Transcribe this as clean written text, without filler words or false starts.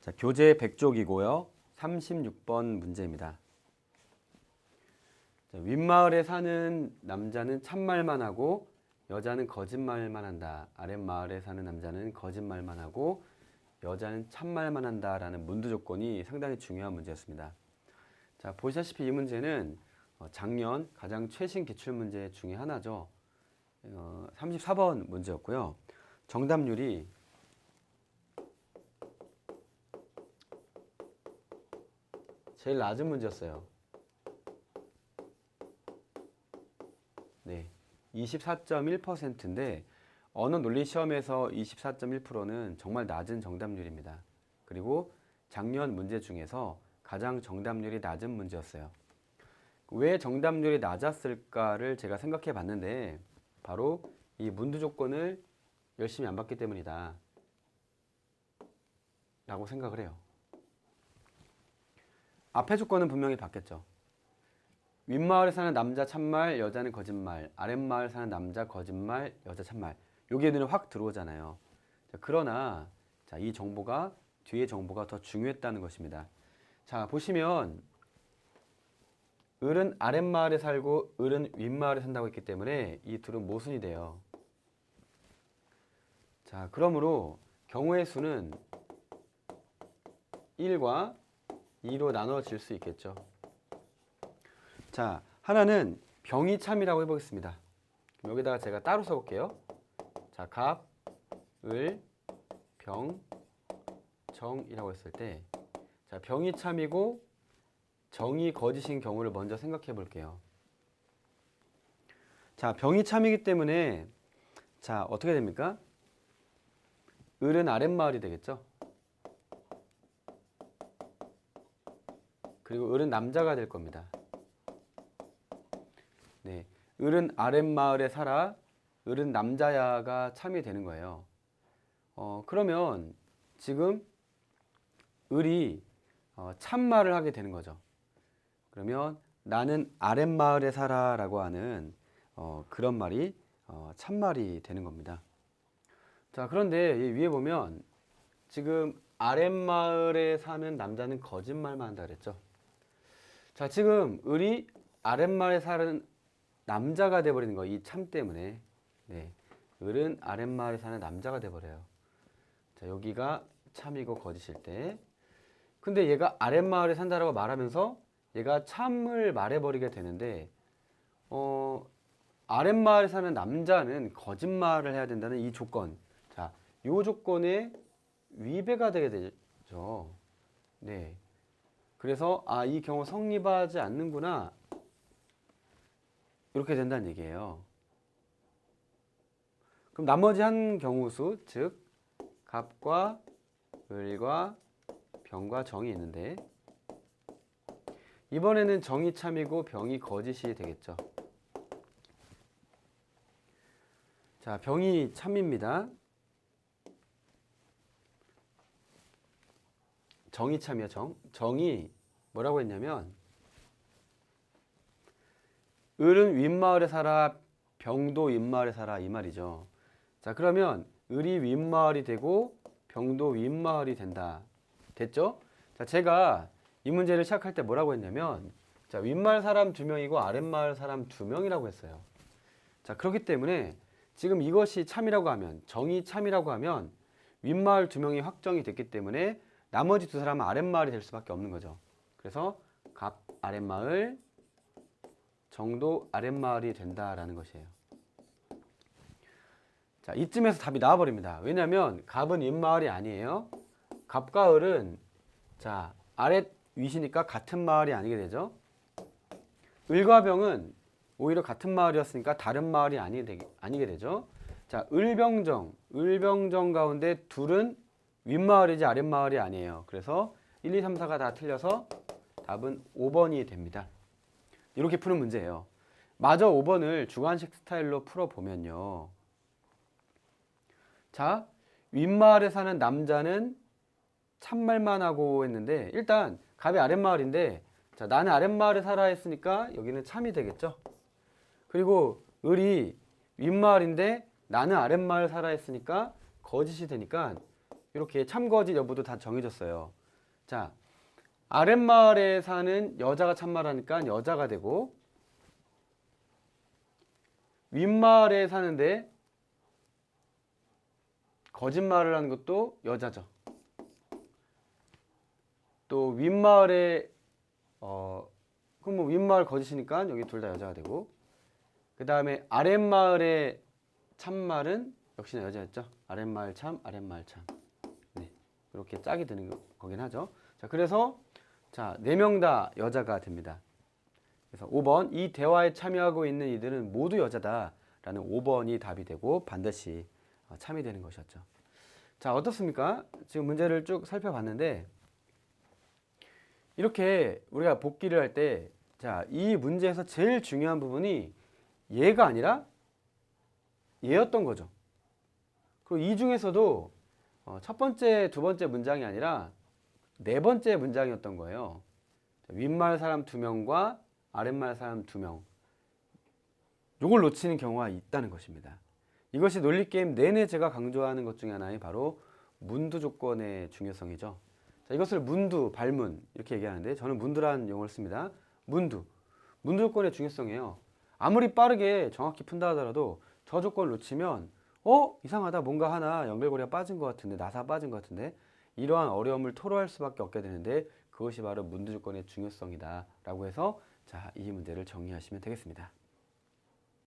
자, 교재 100쪽이고요. 36번 문제입니다. 자, 윗마을에 사는 남자는 참말만 하고 여자는 거짓말만 한다. 아랫마을에 사는 남자는 거짓말만 하고 여자는 참말만 한다 라는 문두 조건이 상당히 중요한 문제였습니다. 자, 보시다시피 이 문제는 작년 가장 최신 기출문제 중에 하나죠. 34번 문제였고요. 정답률이 제일 낮은 문제였어요. 네, 24.1%인데 언어 논리 시험에서 24.1%는 정말 낮은 정답률입니다. 그리고 작년 문제 중에서 가장 정답률이 낮은 문제였어요. 왜 정답률이 낮았을까를 제가 생각해 봤는데 바로 이 문두 조건을 열심히 안 봤기 때문이다 라고 생각을 해요. 앞에 조건은 분명히 봤겠죠. 윗마을에 사는 남자 참말, 여자는 거짓말. 아랫마을 사는 남자 거짓말, 여자 참말. 여기에 눈에 확 들어오잖아요. 자, 그러나 자, 이 정보가 뒤에 정보가 더 중요했다는 것입니다. 자, 보시면 을은 아랫마을에 살고 을은 윗마을에 산다고 했기 때문에 이 둘은 모순이 돼요. 자, 그러므로 경우의 수는 1과 2로 나눠질 수 있겠죠. 자, 하나는 병이 참이라고 해보겠습니다. 여기다가 제가 따로 써볼게요. 자, 갑, 을, 병, 정이라고 했을 때, 자, 병이 참이고 정이 거짓인 경우를 먼저 생각해 볼게요. 자, 병이 참이기 때문에 자, 어떻게 됩니까? 을은 아랫마을이 되겠죠. 그리고 을은 남자가 될 겁니다. 네, 을은 아랫마을에 살아 을은 남자야가 참이 되는 거예요. 그러면 지금 을이 참말을 하게 되는 거죠. 그러면 나는 아랫마을에 살아 라고 하는 그런 말이 참말이 되는 겁니다. 자, 그런데 이 위에 보면 지금 아랫마을에 사는 남자는 거짓말만 한다 그랬죠. 자, 지금 을이 아랫마을에 사는 남자가 돼버리는 거예요. 이 참 때문에. 네, 을은 아랫마을에 사는 남자가 돼버려요. 자, 여기가 참이고 거짓일 때. 근데 얘가 아랫마을에 산다라고 말하면서 얘가 참을 말해버리게 되는데 아랫마을에 사는 남자는 거짓말을 해야 된다는 이 조건. 자, 이 조건에 위배가 되게 되죠. 네. 그래서 이 경우 성립하지 않는구나. 이렇게 된다는 얘기예요. 그럼 나머지 한 경우수, 즉 갑과 을과 병과 정이 있는데 이번에는 정이 참이고 병이 거짓이 되겠죠. 자, 병이 참입니다. 정이 참이요. 정이 뭐라고 했냐면 을은 윗마을에 살아 병도 윗마을에 살아 이 말이죠. 자, 그러면 을이 윗마을이 되고 병도 윗마을이 된다. 됐죠? 자, 제가 이 문제를 시작할 때 뭐라고 했냐면 자, 윗마을 사람 2명이고 아랫마을 사람 2명이라고 했어요. 자, 그렇기 때문에 지금 이것이 참이라고 하면 정이 참이라고 하면 윗마을 2명이 확정이 됐기 때문에 나머지 두 사람은 아랫마을이 될 수밖에 없는 거죠. 그래서 갑 아랫마을, 정도 아랫마을이 된다라는 것이에요. 자, 이쯤에서 답이 나와버립니다. 왜냐하면 갑은 윗마을이 아니에요. 갑과 을은 자, 아랫 윗이니까 같은 마을이 아니게 되죠. 을과 병은 오히려 같은 마을이었으니까 다른 마을이 아니게 되죠. 자, 을병정 가운데 둘은 윗마을이지 아랫마을이 아니에요. 그래서 1, 2, 3, 4가 다 틀려서 답은 5번이 됩니다. 이렇게 푸는 문제예요. 마저 5번을 주관식 스타일로 풀어보면요. 자, 윗마을에 사는 남자는 참말만 하고 했는데 일단 갑이 아랫마을인데 자, 나는 아랫마을에 살아 했으니까 여기는 참이 되겠죠. 그리고 을이 윗마을인데 나는 아랫마을 살아 했으니까 거짓이 되니까 이렇게 참거짓 여부도 다 정해졌어요. 자, 아랫마을에 사는 여자가 참말하니까 여자가 되고, 윗마을에 사는데 거짓말을 하는 것도 여자죠. 또 윗마을에 그럼 뭐 윗마을 거짓이니까 여기 둘 다 여자가 되고, 그 다음에 아랫마을의 참말은 역시나 여자였죠. 아랫마을 참, 아랫마을 참. 네, 이렇게 짝이 되는 거긴 하죠. 자, 그래서 자, 4명 다 여자가 됩니다. 그래서 5번, 이 대화에 참여하고 있는 이들은 모두 여자다 라는 5번이 답이 되고 반드시 참이 되는 것이었죠. 자, 어떻습니까? 지금 문제를 쭉 살펴봤는데, 이렇게 우리가 복기를 할 때, 자, 이 문제에서 제일 중요한 부분이 얘가 아니라 얘였던 거죠. 그리고 이 중에서도 첫 번째, 두 번째 문장이 아니라 네 번째 문장이었던 거예요. 윗마을 사람 2명과 아랫마을 사람 2명. 요걸 놓치는 경우가 있다는 것입니다. 이것이 논리게임 내내 제가 강조하는 것 중에 하나인 바로 문두 조건의 중요성이죠. 자, 이것을 문두, 발문 이렇게 얘기하는데 저는 문두라는 용어를 씁니다. 문두 조건의 중요성이에요. 아무리 빠르게 정확히 푼다 하더라도 저 조건을 놓치면 이상하다, 뭔가 하나 연결고리가 빠진 것 같은데, 나사가 빠진 것 같은데, 이러한 어려움을 토로할 수밖에 없게 되는데 그것이 바로 문두 조건의 중요성이다 라고 해서 자, 이 문제를 정리하시면 되겠습니다.